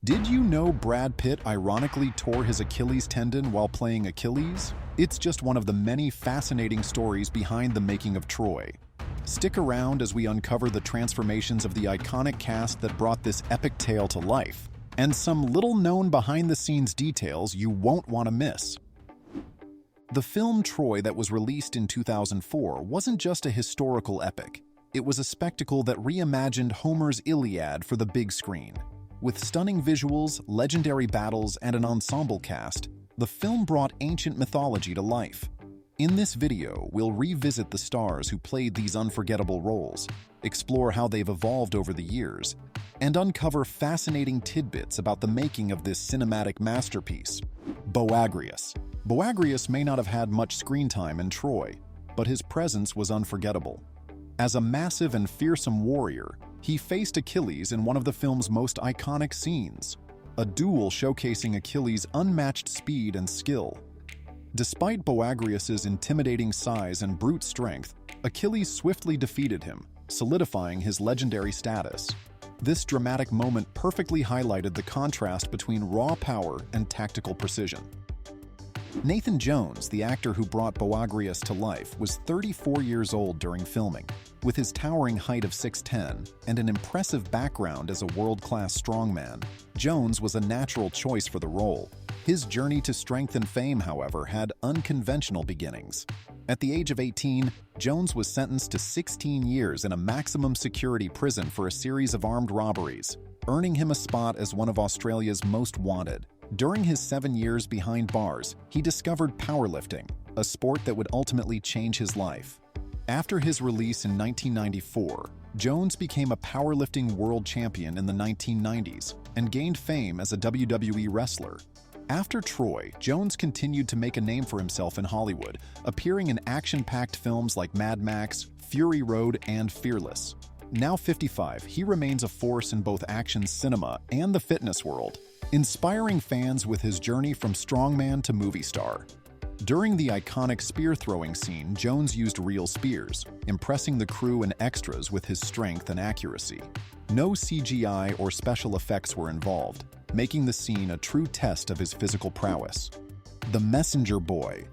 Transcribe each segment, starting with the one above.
Did you know Brad Pitt ironically tore his Achilles tendon while playing Achilles? It's just one of the many fascinating stories behind the making of Troy. Stick around as we uncover the transformations of the iconic cast that brought this epic tale to life, and some little-known behind-the-scenes details you won't want to miss. The film Troy that was released in 2004 wasn't just a historical epic. It was a spectacle that reimagined Homer's Iliad for the big screen. With stunning visuals, legendary battles, and an ensemble cast, the film brought ancient mythology to life. In this video, we'll revisit the stars who played these unforgettable roles, explore how they've evolved over the years, and uncover fascinating tidbits about the making of this cinematic masterpiece. Boagrius. Boagrius may not have had much screen time in Troy, but his presence was unforgettable. As a massive and fearsome warrior, he faced Achilles in one of the film's most iconic scenes, a duel showcasing Achilles' unmatched speed and skill. Despite Boagrius's intimidating size and brute strength, Achilles swiftly defeated him, solidifying his legendary status. This dramatic moment perfectly highlighted the contrast between raw power and tactical precision. Nathan Jones, the actor who brought Boagrius to life, was 34 years old during filming. With his towering height of 6'10" and an impressive background as a world-class strongman, Jones was a natural choice for the role. His journey to strength and fame, however, had unconventional beginnings. At the age of 18, Jones was sentenced to 16 years in a maximum security prison for a series of armed robberies, earning him a spot as one of Australia's most wanted. During his 7 years behind bars, he discovered powerlifting, a sport that would ultimately change his life. After his release in 1994, Jones became a powerlifting world champion in the 1990s and gained fame as a WWE wrestler. After Troy, Jones continued to make a name for himself in Hollywood, appearing in action-packed films like Mad Max, Fury Road, and Fearless. Now 55, he remains a force in both action cinema and the fitness world, inspiring fans with his journey from strongman to movie star. During the iconic spear-throwing scene, Jones used real spears, impressing the crew and extras with his strength and accuracy. No CGI or special effects were involved, making the scene a true test of his physical prowess. The Messenger Boy.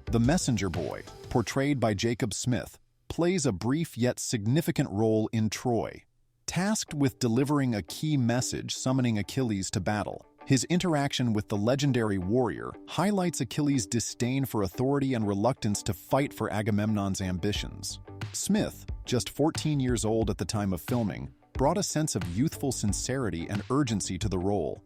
The Messenger Boy, portrayed by Jacob Smith, plays a brief yet significant role in Troy. Tasked with delivering a key message summoning Achilles to battle, his interaction with the legendary warrior highlights Achilles' disdain for authority and reluctance to fight for Agamemnon's ambitions. Smith, just 14 years old at the time of filming, brought a sense of youthful sincerity and urgency to the role.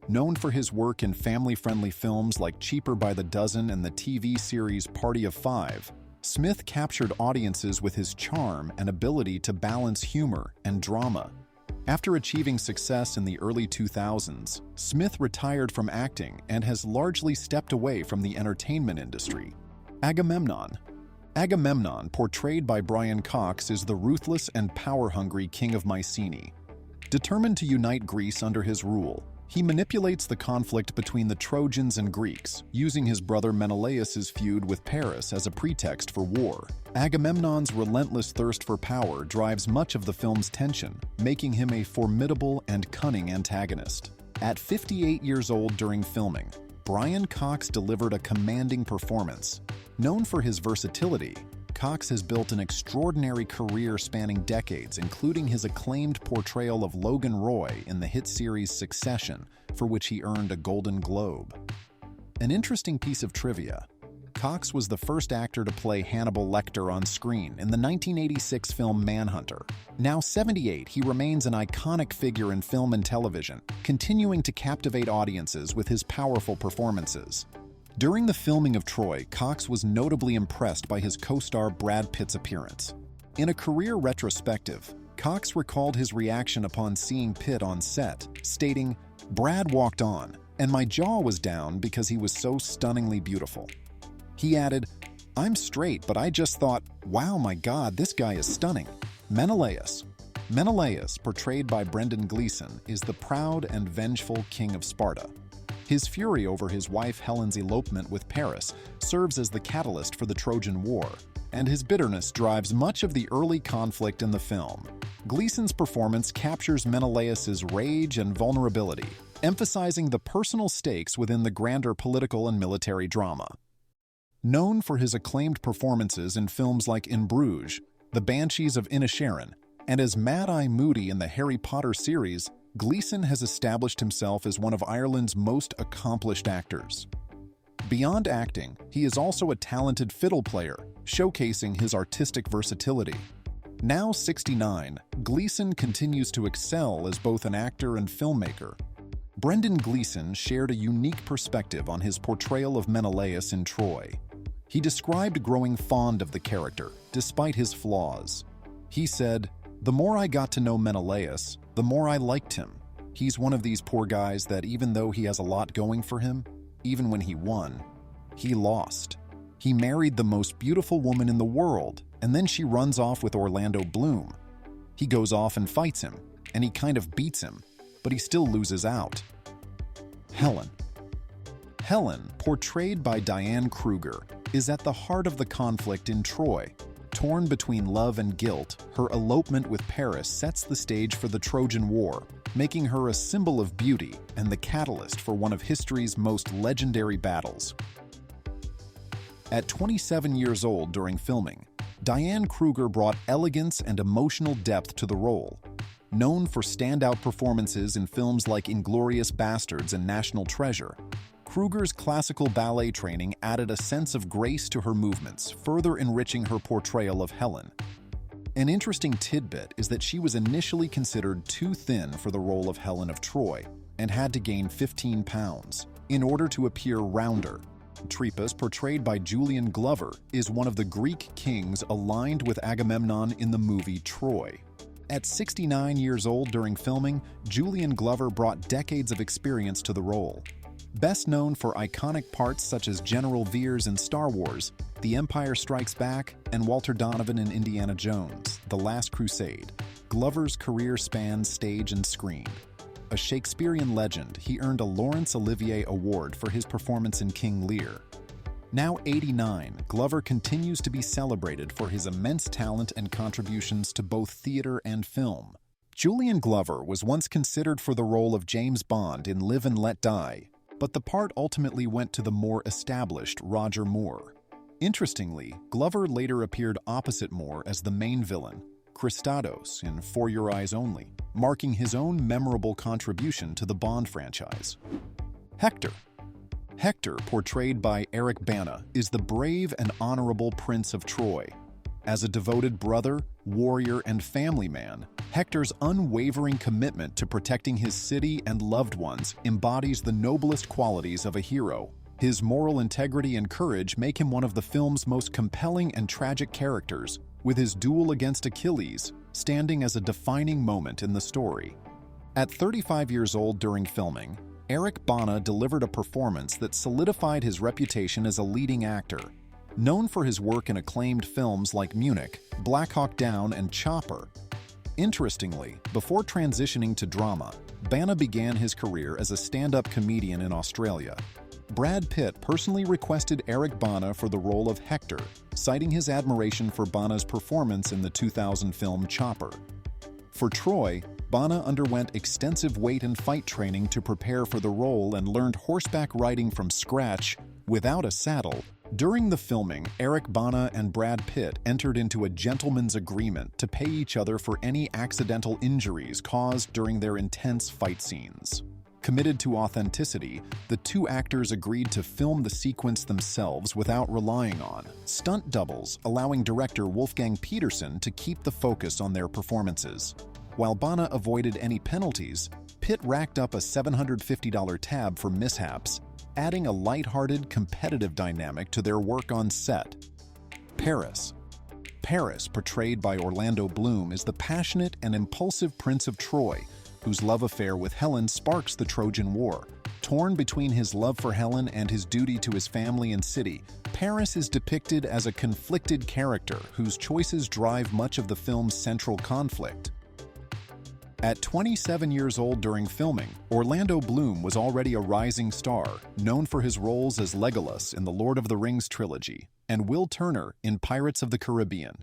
Known for his work in family-friendly films like Cheaper by the Dozen and the TV series Party of Five, Smith captured audiences with his charm and ability to balance humor and drama. After achieving success in the early 2000s, Smith retired from acting and has largely stepped away from the entertainment industry. Agamemnon. Agamemnon, portrayed by Brian Cox, is the ruthless and power-hungry king of Mycenae. Determined to unite Greece under his rule, he manipulates the conflict between the Trojans and Greeks, using his brother Menelaus's feud with Paris as a pretext for war. Agamemnon's relentless thirst for power drives much of the film's tension, making him a formidable and cunning antagonist. At 58 years old during filming, Brian Cox delivered a commanding performance. Known for his versatility, Cox has built an extraordinary career spanning decades, including his acclaimed portrayal of Logan Roy in the hit series Succession, for which he earned a Golden Globe. An interesting piece of trivia: Cox was the first actor to play Hannibal Lecter on screen in the 1986 film Manhunter. Now 78, he remains an iconic figure in film and television, continuing to captivate audiences with his powerful performances. During the filming of Troy, Cox was notably impressed by his co-star Brad Pitt's appearance. In a career retrospective, Cox recalled his reaction upon seeing Pitt on set, stating, "Brad walked on, and my jaw was down because he was so stunningly beautiful." He added, "I'm straight, but I just thought, wow, my God, this guy is stunning." Menelaus. Menelaus, portrayed by Brendan Gleeson, is the proud and vengeful king of Sparta. His fury over his wife Helen's elopement with Paris serves as the catalyst for the Trojan War. and his bitterness drives much of the early conflict in the film. Gleason's performance captures Menelaus's rage and vulnerability, emphasizing the personal stakes within the grander political and military drama. Known for his acclaimed performances in films like In Bruges, The Banshees of Inisherin, and as Mad-Eye Moody in the Harry Potter series, Gleason has established himself as one of Ireland's most accomplished actors. Beyond acting, he is also a talented fiddle player, showcasing his artistic versatility. Now 69, Gleason continues to excel as both an actor and filmmaker. Brendan Gleeson shared a unique perspective on his portrayal of Menelaus in Troy. He described growing fond of the character, despite his flaws. He said, "The more I got to know Menelaus, the more I liked him. He's one of these poor guys that even though he has a lot going for him, even when he won, he lost. He married the most beautiful woman in the world, and then she runs off with Orlando Bloom. He goes off and fights him, and he kind of beats him, but he still loses out." Helen. Helen, portrayed by Diane Kruger, is at the heart of the conflict in Troy. Torn between love and guilt, her elopement with Paris sets the stage for the Trojan War, making her a symbol of beauty and the catalyst for one of history's most legendary battles. At 27 years old during filming, Diane Kruger brought elegance and emotional depth to the role. Known for standout performances in films like *Inglourious Basterds* and *National Treasure*, Kruger's classical ballet training added a sense of grace to her movements, further enriching her portrayal of Helen. An interesting tidbit is that she was initially considered too thin for the role of Helen of Troy and had to gain 15 pounds in order to appear rounder. Tripos, portrayed by Julian Glover, is one of the Greek kings aligned with Agamemnon in the movie Troy. At 69 years old during filming, Julian Glover brought decades of experience to the role. Best known for iconic parts such as General Veers in Star Wars, The Empire Strikes Back, and Walter Donovan in Indiana Jones, The Last Crusade, Glover's career spans stage and screen. A Shakespearean legend, he earned a Laurence Olivier Award for his performance in King Lear. Now 89, Glover continues to be celebrated for his immense talent and contributions to both theater and film. Julian Glover was once considered for the role of James Bond in Live and Let Die, but the part ultimately went to the more established Roger Moore. Interestingly, Glover later appeared opposite Moore as the main villain, Christados, in For Your Eyes Only, marking his own memorable contribution to the Bond franchise. Hector. Hector, portrayed by Eric Bana, is the brave and honorable Prince of Troy. As a devoted brother, warrior, and family man, Hector's unwavering commitment to protecting his city and loved ones embodies the noblest qualities of a hero. His moral integrity and courage make him one of the film's most compelling and tragic characters, with his duel against Achilles standing as a defining moment in the story. At 35 years old during filming, Eric Bana delivered a performance that solidified his reputation as a leading actor. Known for his work in acclaimed films like Munich, Black Hawk Down, and Chopper. Interestingly, before transitioning to drama, Bana began his career as a stand-up comedian in Australia. Brad Pitt personally requested Eric Bana for the role of Hector, citing his admiration for Bana's performance in the 2000 film Chopper. For Troy, Bana underwent extensive weight and fight training to prepare for the role and learned horseback riding from scratch without a saddle. During the filming, Eric Bana and Brad Pitt entered into a gentleman's agreement to pay each other for any accidental injuries caused during their intense fight scenes. Committed to authenticity, the two actors agreed to film the sequence themselves without relying on stunt doubles, allowing director Wolfgang Petersen to keep the focus on their performances. While Bana avoided any penalties, Pitt racked up a $750 tab for mishaps, adding a lighthearted, competitive dynamic to their work on set. Paris. Paris, portrayed by Orlando Bloom, is the passionate and impulsive Prince of Troy, whose love affair with Helen sparks the Trojan War. Torn between his love for Helen and his duty to his family and city, Paris is depicted as a conflicted character whose choices drive much of the film's central conflict. At 27 years old during filming, Orlando Bloom was already a rising star, known for his roles as Legolas in the Lord of the Rings trilogy and Will Turner in Pirates of the Caribbean.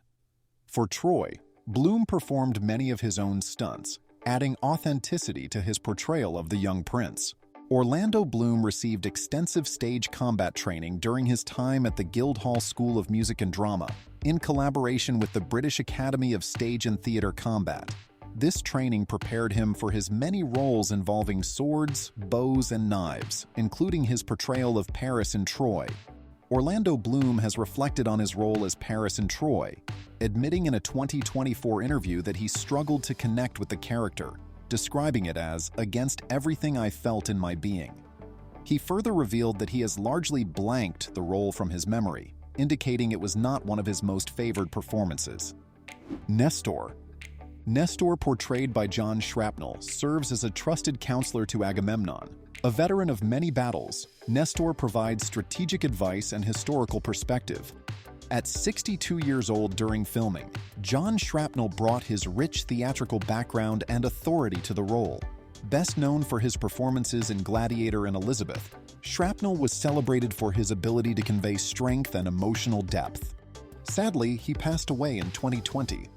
For Troy, Bloom performed many of his own stunts, adding authenticity to his portrayal of the young prince. Orlando Bloom received extensive stage combat training during his time at the Guildhall School of Music and Drama, in collaboration with the British Academy of Stage and Theatre Combat. This training prepared him for his many roles involving swords, bows, and knives, including his portrayal of Paris in Troy. Orlando Bloom has reflected on his role as Paris in Troy, admitting in a 2024 interview that he struggled to connect with the character, describing it as "against everything I felt in my being." He further revealed that he has largely blanked the role from his memory, indicating it was not one of his most favored performances. Nestor. Nestor, portrayed by John Shrapnel, serves as a trusted counselor to Agamemnon. A veteran of many battles, Nestor provides strategic advice and historical perspective. At 62 years old during filming, John Shrapnel brought his rich theatrical background and authority to the role. Best known for his performances in Gladiator and Elizabeth, Shrapnel was celebrated for his ability to convey strength and emotional depth. Sadly, he passed away in 2020.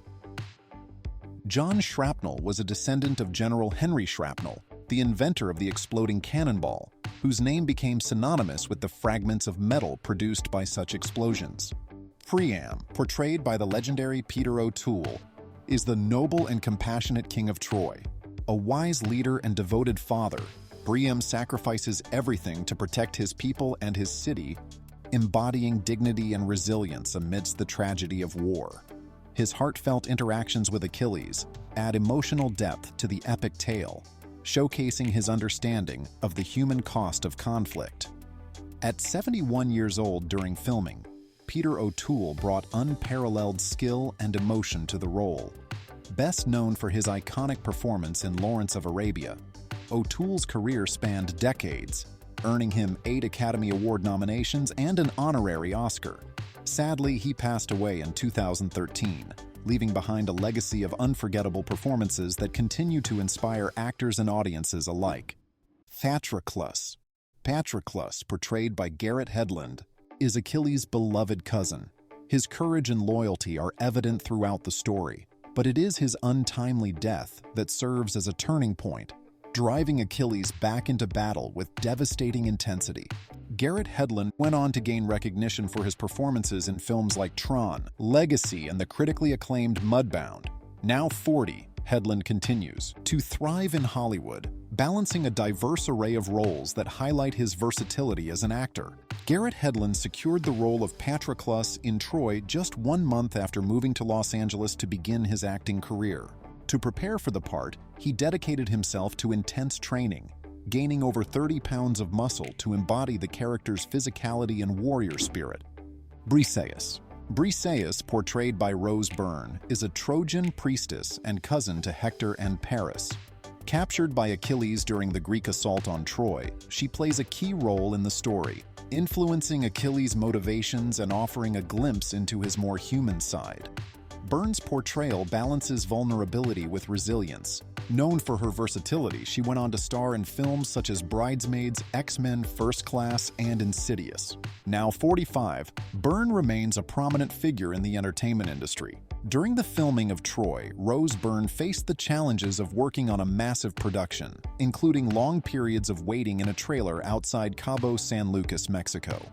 John Shrapnel was a descendant of General Henry Shrapnel, the inventor of the exploding cannonball, whose name became synonymous with the fragments of metal produced by such explosions. Priam, portrayed by the legendary Peter O'Toole, is the noble and compassionate king of Troy. A wise leader and devoted father, Priam sacrifices everything to protect his people and his city, embodying dignity and resilience amidst the tragedy of war. His heartfelt interactions with Achilles add emotional depth to the epic tale, showcasing his understanding of the human cost of conflict. At 71 years old during filming, Peter O'Toole brought unparalleled skill and emotion to the role. Best known for his iconic performance in Lawrence of Arabia, O'Toole's career spanned decades, earning him 8 Academy Award nominations and an honorary Oscar. Sadly, he passed away in 2013, leaving behind a legacy of unforgettable performances that continue to inspire actors and audiences alike. Patroclus. Patroclus, portrayed by Garrett Hedlund, is Achilles' beloved cousin. His courage and loyalty are evident throughout the story, but it is his untimely death that serves as a turning point, driving Achilles back into battle with devastating intensity. Garrett Hedlund went on to gain recognition for his performances in films like Tron, Legacy, and the critically acclaimed Mudbound. Now 40, Hedlund continues to thrive in Hollywood, balancing a diverse array of roles that highlight his versatility as an actor. Garrett Hedlund secured the role of Patroclus in Troy just 1 month after moving to Los Angeles to begin his acting career. To prepare for the part, he dedicated himself to intense training, gaining over 30 pounds of muscle to embody the character's physicality and warrior spirit. Briseis. Briseis, portrayed by Rose Byrne, is a Trojan priestess and cousin to Hector and Paris. Captured by Achilles during the Greek assault on Troy, she plays a key role in the story, influencing Achilles' motivations and offering a glimpse into his more human side. Byrne's portrayal balances vulnerability with resilience. Known for her versatility, she went on to star in films such as Bridesmaids, X-Men, First Class, and Insidious. Now 45, Byrne remains a prominent figure in the entertainment industry. During the filming of Troy, Rose Byrne faced the challenges of working on a massive production, including long periods of waiting in a trailer outside Cabo San Lucas, Mexico.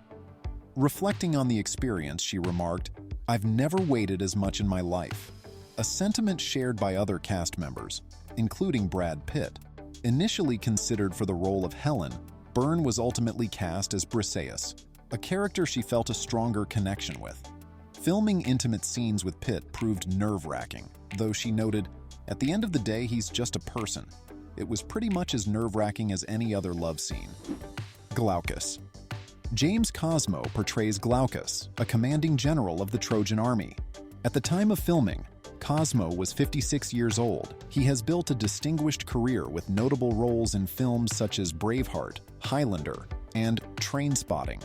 Reflecting on the experience, she remarked, "I've never waited as much in my life." A sentiment shared by other cast members, including Brad Pitt. Initially considered for the role of Helen, Byrne was ultimately cast as Briseis, a character she felt a stronger connection with. Filming intimate scenes with Pitt proved nerve-wracking, though she noted, "At the end of the day, he's just a person. It was pretty much as nerve-wracking as any other love scene." Glaucus. James Cosmo portrays Glaucus, a commanding general of the Trojan army. At the time of filming, Cosmo was 56 years old. He has built a distinguished career with notable roles in films such as Braveheart, Highlander, and Trainspotting.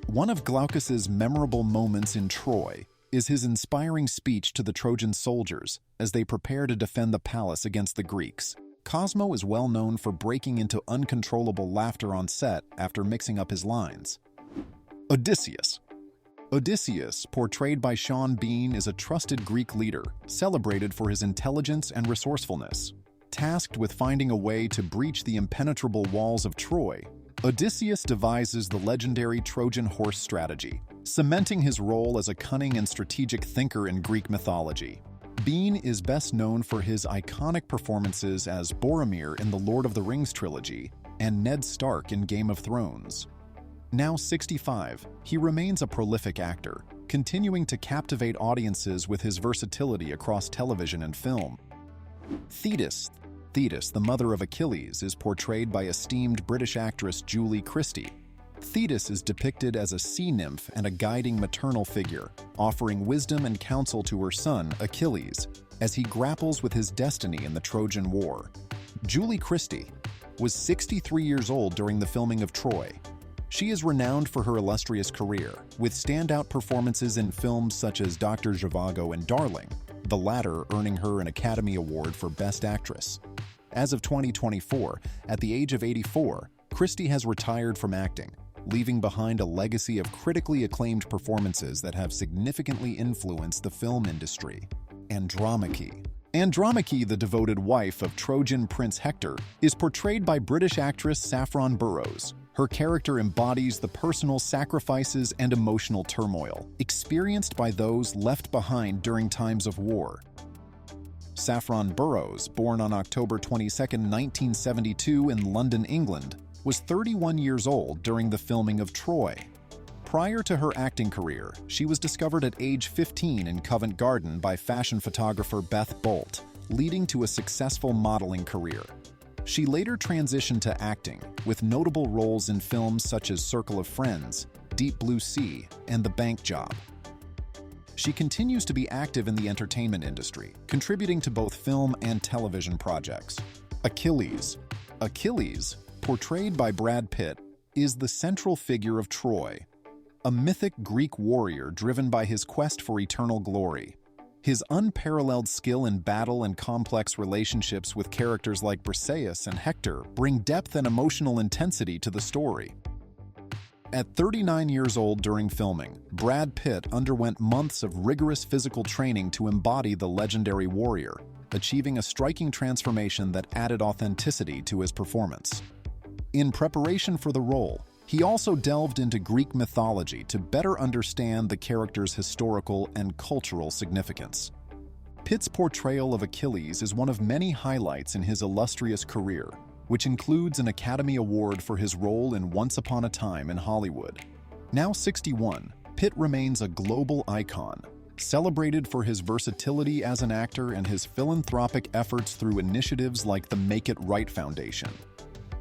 One of Glaucus's memorable moments in Troy is his inspiring speech to the Trojan soldiers as they prepare to defend the palace against the Greeks. Cosmo is well known for breaking into uncontrollable laughter on set after mixing up his lines. Odysseus. Odysseus, portrayed by Sean Bean, is a trusted Greek leader, celebrated for his intelligence and resourcefulness. Tasked with finding a way to breach the impenetrable walls of Troy, Odysseus devises the legendary Trojan horse strategy, cementing his role as a cunning and strategic thinker in Greek mythology. Bean is best known for his iconic performances as Boromir in the Lord of the Rings trilogy and Ned Stark in Game of Thrones. Now 65, he remains a prolific actor, continuing to captivate audiences with his versatility across television and film. Thetis, the mother of Achilles, is portrayed by esteemed British actress Julie Christie. Thetis is depicted as a sea nymph and a guiding maternal figure, offering wisdom and counsel to her son, Achilles, as he grapples with his destiny in the Trojan War. Julie Christie was 63 years old during the filming of Troy. She is renowned for her illustrious career, with standout performances in films such as Dr. Zhivago and Darling, the latter earning her an Academy Award for Best Actress. As of 2024, at the age of 84, Christie has retired from acting, leaving behind a legacy of critically acclaimed performances that have significantly influenced the film industry. Andromache. Andromache, the devoted wife of Trojan Prince Hector, is portrayed by British actress Saffron Burrows. Her character embodies the personal sacrifices and emotional turmoil experienced by those left behind during times of war. Saffron Burrows, born on October 22, 1972 in London, England, was 31 years old during the filming of Troy. Prior to her acting career, she was discovered at age 15 in Covent Garden by fashion photographer Beth Bolt, leading to a successful modeling career. She later transitioned to acting, with notable roles in films such as Circle of Friends, Deep Blue Sea, and The Bank Job. She continues to be active in the entertainment industry, contributing to both film and television projects. Achilles. Achilles, portrayed by Brad Pitt, is the central figure of Troy, a mythic Greek warrior driven by his quest for eternal glory. His unparalleled skill in battle and complex relationships with characters like Briseis and Hector bring depth and emotional intensity to the story. At 39 years old during filming, Brad Pitt underwent months of rigorous physical training to embody the legendary warrior, achieving a striking transformation that added authenticity to his performance. In preparation for the role, he also delved into Greek mythology to better understand the character's historical and cultural significance. Pitt's portrayal of Achilles is one of many highlights in his illustrious career, which includes an Academy Award for his role in Once Upon a Time in Hollywood. Now 61, Pitt remains a global icon, celebrated for his versatility as an actor and his philanthropic efforts through initiatives like the Make It Right Foundation.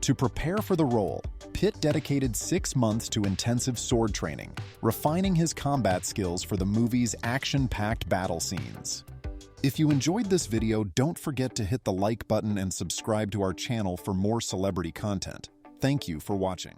To prepare for the role, Pitt dedicated 6 months to intensive sword training, refining his combat skills for the movie's action-packed battle scenes. If you enjoyed this video, don't forget to hit the like button and subscribe to our channel for more celebrity content. Thank you for watching.